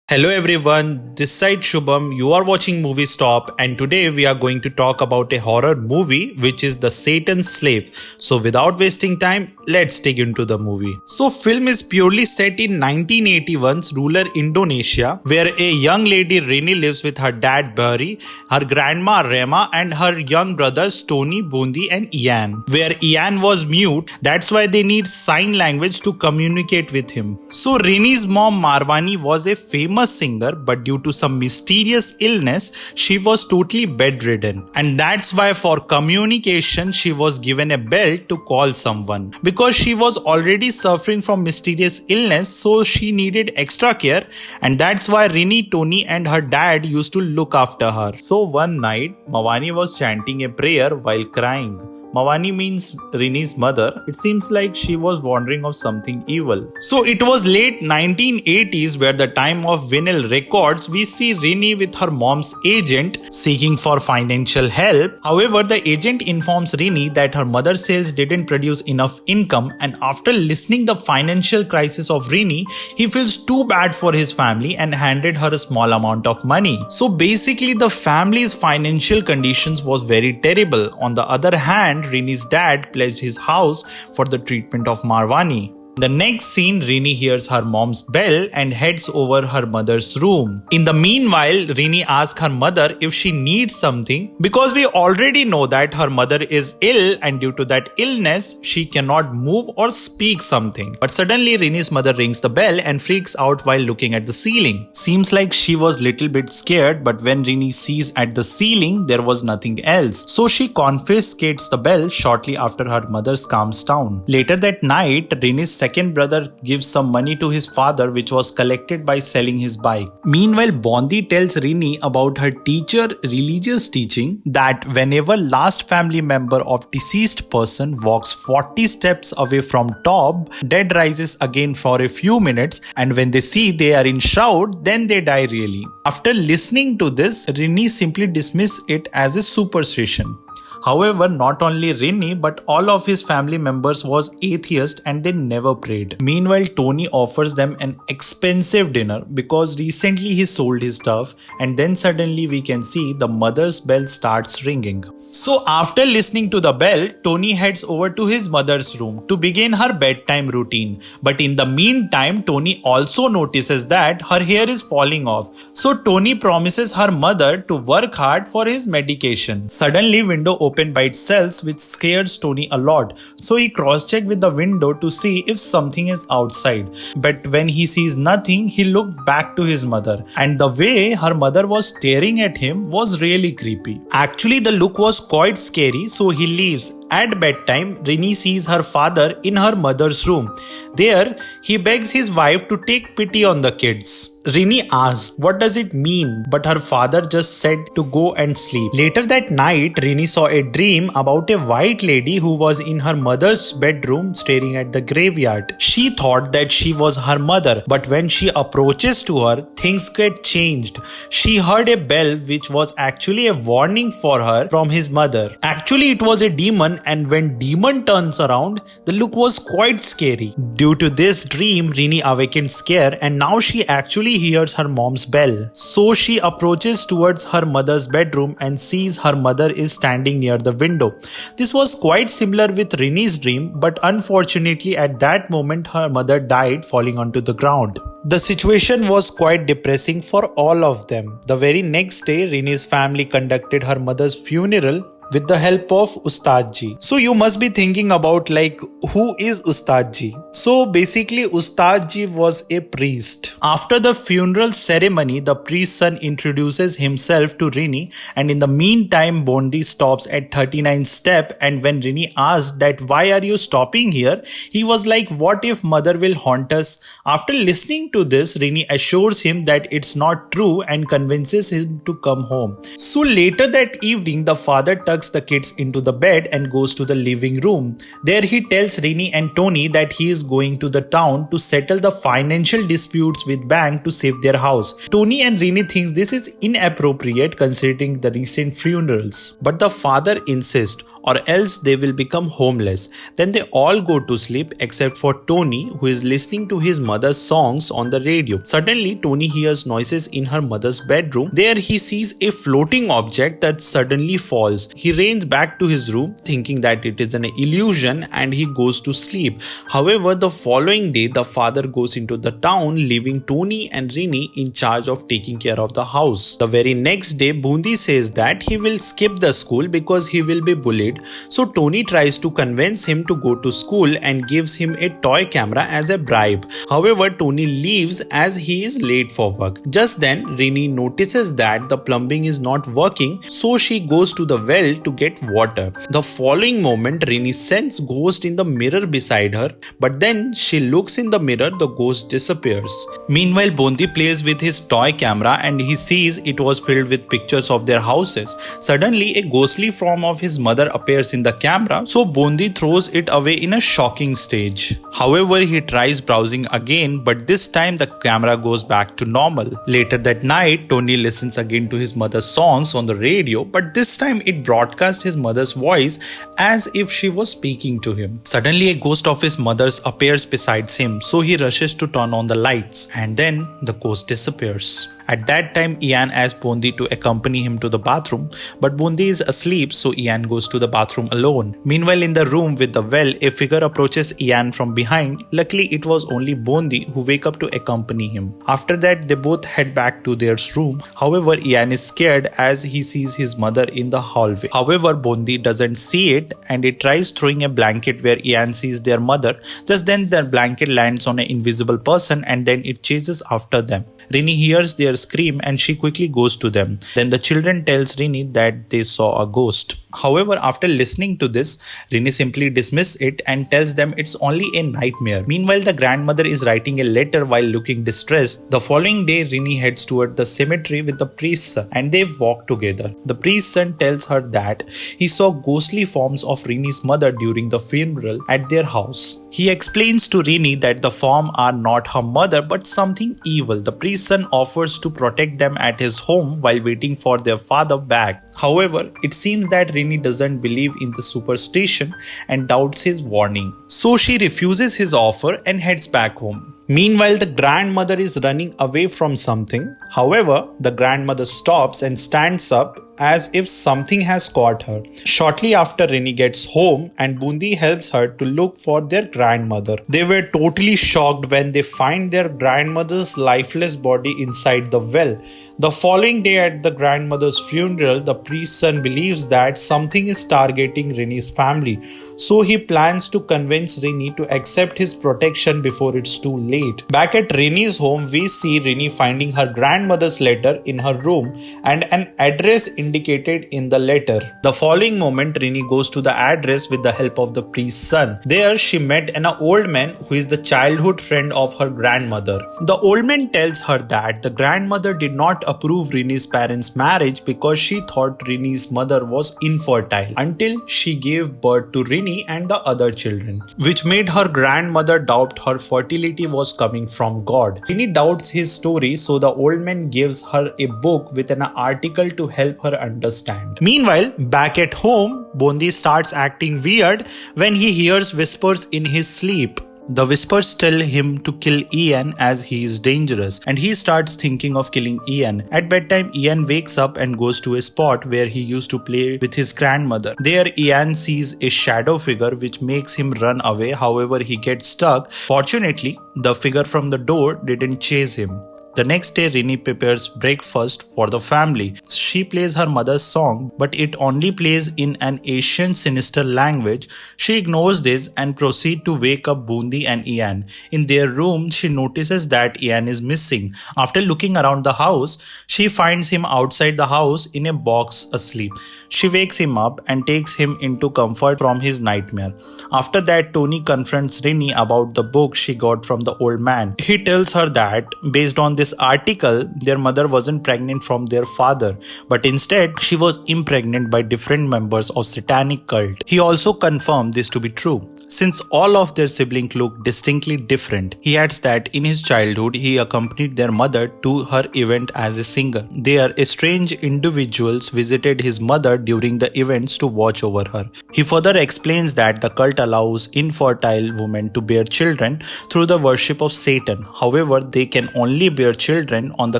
Hello everyone, this side Shubham. You are watching Movie Stop, and today we are going to talk about a horror movie which is The Satan's Slave. So without wasting time, let's dig into the movie. So film is purely set in 1981's rural Indonesia, where a young lady Rini lives with her dad Barry, her grandma Rema, and her young brothers Tony, Bondi, and Ian. Where Ian was mute, that's why they need sign language to communicate with him. So Rini's mom Marwani was a famous singer, but due to some mysterious illness, she was totally bedridden. And that's why for communication, she was given a bell to call someone. Because she was already suffering from mysterious illness, so she needed extra care, and that's why Rini, Tony, and her dad used to look after her. So one night, Mawani was chanting a prayer while crying. Mawani means Rini's mother. It seems like she was wandering of something evil. So it was late 1980s, where the time of vinyl records, we see Rini with her mom's agent seeking for financial help. However, the agent informs Rini that her mother's sales didn't produce enough income, and after listening the financial crisis of Rini, he feels too bad for his family and handed her a small amount of money. So basically the family's financial conditions was very terrible. On the other hand, Rini's dad pledged his house for the treatment of Marwani. The next scene, Rini hears her mom's bell and heads over her mother's room. In the meanwhile, Rini asks her mother if she needs something, because we already know that her mother is ill, and due to that illness, she cannot move or speak something. But suddenly Rini's mother rings the bell and freaks out while looking at the ceiling. Seems like she was little bit scared, but when Rini sees at the ceiling, there was nothing else. So she confiscates the bell shortly after her mother calms down. Later that night, Rini's second brother gives some money to his father, which was collected by selling his bike. Meanwhile, Bondi tells Rini about her teacher religious teaching that whenever last family member of deceased person walks 40 steps away from top, dead rises again for a few minutes, and when they see they are in shroud, then they die really. After listening to this, Rini simply dismisses it as a superstition. However, not only Rini but all of his family members was atheist and they never prayed. Meanwhile, Tony offers them an expensive dinner because recently he sold his stuff, and then suddenly we can see the mother's bell starts ringing. So after listening to the bell, Tony heads over to his mother's room to begin her bedtime routine. But in the meantime, Tony also notices that her hair is falling off. So Tony promises her mother to work hard for his medication. Suddenly, window opens by itself, which scares Tony a lot. So he cross-checks with the window to see if something is outside. But when he sees nothing, he looked back to his mother. And the way her mother was staring at him was really creepy. Actually, the look was quite scary, so he leaves. At bedtime, Rini sees her father in her mother's room. There, he begs his wife to take pity on the kids. Rini asked, what does it mean? But her father just said to go and sleep. Later that night, Rini saw a dream about a white lady who was in her mother's bedroom staring at the graveyard. She thought that she was her mother, but when she approaches to her, things get changed. She heard a bell which was actually a warning for her from his mother. Actually, it was a demon, and when demon turns around, the look was quite scary. Due to this dream, Rini awakened scared, and now she actually hears her mom's bell. So she approaches towards her mother's bedroom and sees her mother is standing near the window. This was quite similar with Rini's dream, but unfortunately at that moment her mother died falling onto the ground. The situation was quite depressing for all of them. The very next day, Rini's family conducted her mother's funeral with the help of Ustadz. So you must be thinking about who is Ustadz? So basically Ustadz was a priest. After the funeral ceremony, the priest's son introduces himself to Rini, and in the meantime Bondi stops at 39th step, and when Rini asked that why are you stopping here, he was like, what if mother will haunt us? After listening to this, Rini assures him that it's not true and convinces him to come home. So later that evening, the father tucks the kids into the bed and goes to the living room. There he tells Rini and Tony that he is going to the town to settle the financial disputes with bank to save their house. Tony and Rini thinks this is inappropriate considering the recent funerals, but the father insists, or else they will become homeless. Then they all go to sleep except for Tony, who is listening to his mother's songs on the radio. Suddenly, Tony hears noises in her mother's bedroom. There he sees a floating object that suddenly falls. He runs back to his room thinking that it is an illusion and he goes to sleep. However, the following day, the father goes into the town, leaving Tony and Rini in charge of taking care of the house. The very next day, Bondi says that he will skip the school because he will be bullied. So Tony tries to convince him to go to school and gives him a toy camera as a bribe. However, Tony leaves as he is late for work. Just then, Rini notices that the plumbing is not working, so she goes to the well to get water. The following moment, Rini senses ghost in the mirror beside her, but then she looks in the mirror, the ghost disappears. Meanwhile, Bondi plays with his toy camera and he sees it was filled with pictures of their houses. Suddenly, a ghostly form of his mother appears in the camera, so Bondi throws it away in a shocking stage. However, he tries browsing again, but this time the camera goes back to normal. Later that night, Tony listens again to his mother's songs on the radio, but this time it broadcasts his mother's voice as if she was speaking to him. Suddenly, a ghost of his mother's appears beside him, so he rushes to turn on the lights, and then the ghost disappears. At that time, Ian asks Bondi to accompany him to the bathroom, but Bondi is asleep, so Ian goes to the bathroom alone. Meanwhile, in the room with the well, a figure approaches Ian from behind. Luckily, it was only Bondi who wakes up to accompany him. After that, they both head back to their room. However, Ian is scared as he sees his mother in the hallway. However, Bondi doesn't see it and it tries throwing a blanket where Ian sees their mother. Just then, the blanket lands on an invisible person and then it chases after them. Rini hears their scream and she quickly goes to them. Then the children tells Rini that they saw a ghost. However, after listening to this, Rini simply dismisses it and tells them it's only a nightmare. Meanwhile, the grandmother is writing a letter while looking distressed. The following day, Rini heads toward the cemetery with the priest's son and they walk together. The priest's son tells her that he saw ghostly forms of Rini's mother during the funeral at their house. He explains to Rini that the forms are not her mother but something evil. The priest's son offers to protect them at his home while waiting for their father back. However, it seems that Rini doesn't believe in the superstition and doubts his warning. So she refuses his offer and heads back home. Meanwhile, the grandmother is running away from something. However, the grandmother stops and stands up as if something has caught her. Shortly after, Rini gets home and Bondi helps her to look for their grandmother. They were totally shocked when they find their grandmother's lifeless body inside the well. The following day at the grandmother's funeral, the priest's son believes that something is targeting Rini's family. So he plans to convince Rini to accept his protection before it's too late. Back at Rini's home, we see Rini finding her grandmother's letter in her room and an address indicated in the letter. The following moment, Rini goes to the address with the help of the priest's son. There, she met an old man who is the childhood friend of her grandmother. The old man tells her that the grandmother did not approve Rini's parents' marriage because she thought Rini's mother was infertile until she gave birth to Rini and the other children, which made her grandmother doubt her fertility was coming from God. Rini doubts his story, so the old man gives her a book with an article to help her understand. Meanwhile, back at home, Bondi starts acting weird when he hears whispers in his sleep. The whispers tell him to kill Ian as he is dangerous, and he starts thinking of killing Ian. At bedtime, Ian wakes up and goes to a spot where he used to play with his grandmother. There, Ian sees a shadow figure which makes him run away. However, he gets stuck. Fortunately, the figure from the door didn't chase him. The next day, Rini prepares breakfast for the family. She plays her mother's song, but it only plays in an ancient sinister language. She ignores this and proceeds to wake up Bondi and Ian. In their room, she notices that Ian is missing. After looking around the house, she finds him outside the house in a box asleep. She wakes him up and takes him into comfort from his nightmare. After that, Tony confronts Rini about the book she got from the old man. He tells her that, based on this article, their mother wasn't pregnant from their father, but instead she was impregnated by different members of satanic cult. He also confirmed this to be true. since all of their siblings look distinctly different. He adds that in his childhood, he accompanied their mother to her event as a singer. There, strange individuals visited his mother during the events to watch over her. He further explains that the cult allows infertile women to bear children through the worship of Satan. However, they can only bear children on the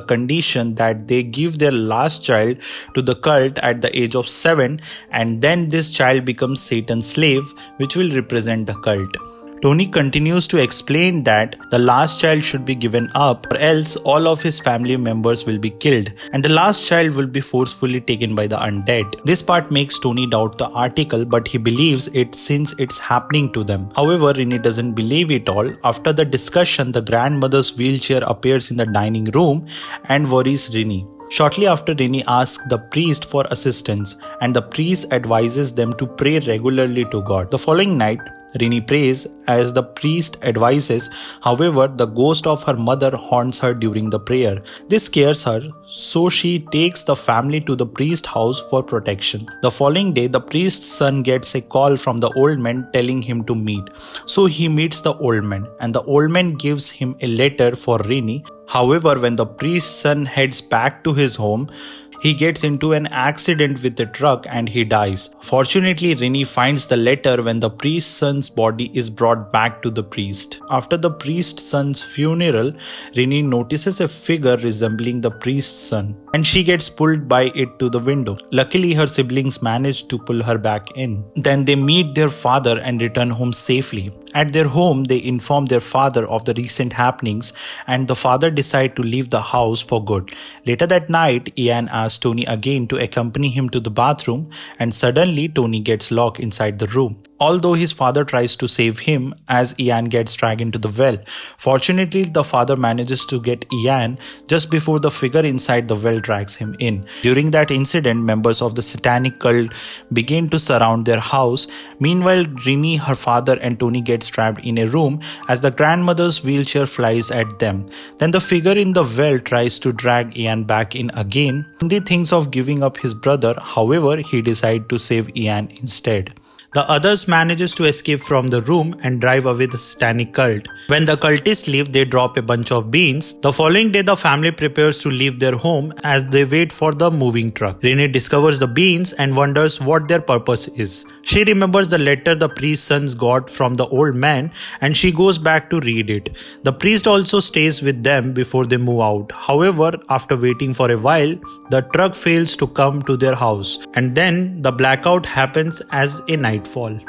condition that they give their last child to the cult at the age of 7, and then this child becomes Satan's slave, which will represent the cult. Tony continues to explain that the last child should be given up, or else all of his family members will be killed, and the last child will be forcefully taken by the undead. This part makes Tony doubt the article, but he believes it since it's happening to them. However, Rini doesn't believe it all. After the discussion, the grandmother's wheelchair appears in the dining room and worries Rini. Shortly after, Rini asks the priest for assistance, and the priest advises them to pray regularly to God. The following night, Rini prays as the priest advises. However, the ghost of her mother haunts her during the prayer. This scares her, so she takes the family to the priest's house for protection. The following day, the priest's son gets a call from the old man telling him to meet. So he meets the old man, and the old man gives him a letter for Rini. However, when the priest's son heads back to his home, he gets into an accident with a truck and he dies. Fortunately, Rini finds the letter when the priest's son's body is brought back to the priest. After the priest's son's funeral, Rini notices a figure resembling the priest's son, and she gets pulled by it to the window. Luckily, her siblings manage to pull her back in. Then they meet their father and return home safely. At their home, they inform their father of the recent happenings, and the father decides to leave the house for good. Later that night, Ian asks Tony again to accompany him to the bathroom, and suddenly Tony gets locked inside the room. Although his father tries to save him as Ian gets dragged into the well. Fortunately, the father manages to get Ian just before the figure inside the well drags him in. During that incident, members of the satanic cult begin to surround their house. Meanwhile, Rini, her father, and Tony gets trapped in a room as the grandmother's wheelchair flies at them. Then the figure in the well tries to drag Ian back in again. Bondi thinks of giving up his brother, however, he decides to save Ian instead. The others manages to escape from the room and drive away the satanic cult. When the cultists leave, they drop a bunch of beans. The following day, the family prepares to leave their home as they wait for the moving truck. Rini discovers the beans and wonders what their purpose is. She remembers the letter the priest's sons got from the old man, and she goes back to read it. The priest also stays with them before they move out. However, after waiting for a while, the truck fails to come to their house, and then the blackout happens as a nightfall.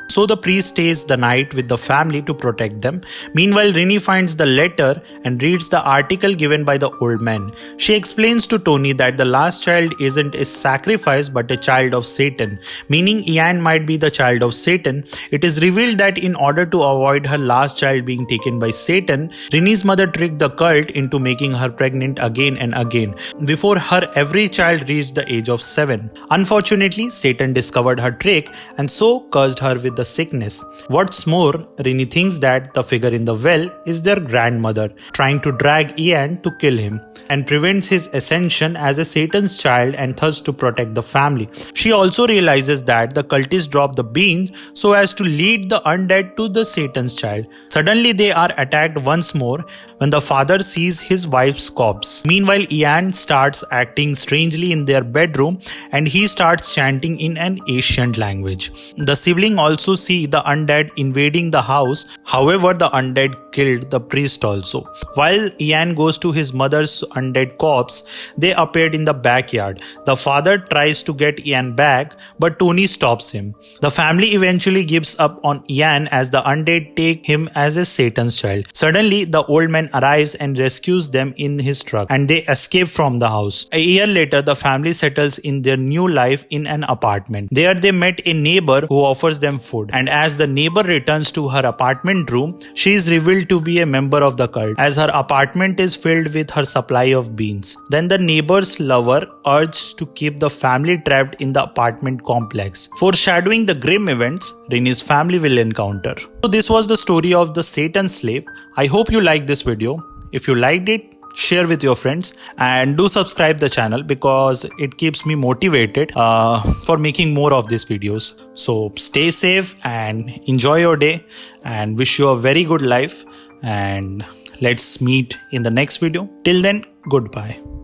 So the priest stays the night with the family to protect them. Meanwhile, Rini finds the letter and reads the article given by the old man. She explains to Tony that the last child isn't a sacrifice but a child of Satan, meaning Ian might be the child of Satan. It is revealed that in order to avoid her last child being taken by Satan, Rini's mother tricked the cult into making her pregnant again and again. Before her, every child reached the age of 7. Unfortunately, Satan discovered her trick and so cursed her with the sickness. What's more, Rini thinks that the figure in the well is their grandmother, trying to drag Ian to kill him, and prevents his ascension as a Satan's child and thus to protect the family. She also realizes that the cultists drop the beans so as to lead the undead to the Satan's child. Suddenly they are attacked once more when the father sees his wife's corpse. Meanwhile, Ian starts acting strangely in their bedroom and he starts chanting in an ancient language. The sibling also see the undead invading the house. However, the undead killed the priest also. While Ian goes to his mother's undead corpse, they appeared in the backyard. The father tries to get Ian back, but Tony stops him. The family eventually gives up on Ian as the undead take him as a Satan's child. Suddenly, the old man arrives and rescues them in his truck, and they escape from the house. A year later, the family settles in their new life in an apartment. There they met a neighbor who offers them food, and as the neighbor returns to her apartment room, she is revealed to be a member of the cult as her apartment is filled with her supply of beans. Then the neighbor's lover urges to keep the family trapped in the apartment complex, foreshadowing the grim events Rini's family will encounter. So this was the story of the Satan slave. I hope you liked this video. If you liked it, share with your friends, and do subscribe the channel because it keeps me motivated for making more of these videos. So stay safe and enjoy your day, and wish you a very good life, and let's meet in the next video. Till then, goodbye.